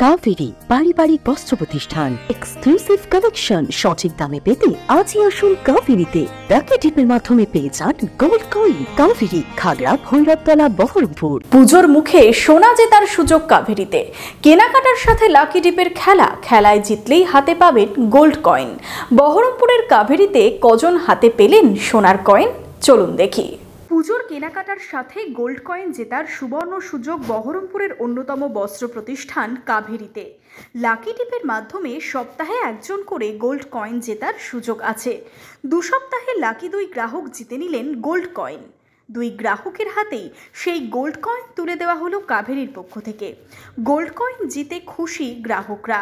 কাভেরি পারিবারিক বস্ত্র প্রতিষ্ঠান, এক্সক্লুসিভ কালেকশন সঠিক দামে পেতে আজই আসুন কাভেরিতে। লাকি ডিপের মাধ্যমে পেয়ে যান গোল্ড কয়েন। কাভেরি, খাগড়া, ভৈরবতলা, বহরমপুর। পুজোর মুখে সোনা জেতার সুযোগ কাভেরিতে। কেনাকাটার সাথে লাকি ডিপের খেলায় জিতলেই হাতে পাবেন গোল্ড কয়েন। বহরমপুরের কাভেরিতে কজন হাতে পেলেন সোনার কয়েন, চলুন দেখি। পুজোর কেনাকাটার সাথে গোল্ড কয়েন জেতার সুবর্ণ সুযোগ বহরমপুরের অন্যতম বস্ত্র প্রতিষ্ঠান কাভেরিতে। লাকি ডিপের মাধ্যমে সপ্তাহে একজন করে গোল্ড কয়েন জেতার সুযোগ আছে। 2 সপ্তাহে লাকি 2 গ্রাহক জিতে নিলেন গোল্ড কয়েন। 2 গ্রাহকের হাতেই সেই গোল্ড কয়েন তুলে দেওয়া হলো কাভেরির পক্ষ থেকে। গোল্ড কয়েন জিতে খুশি গ্রাহকরা।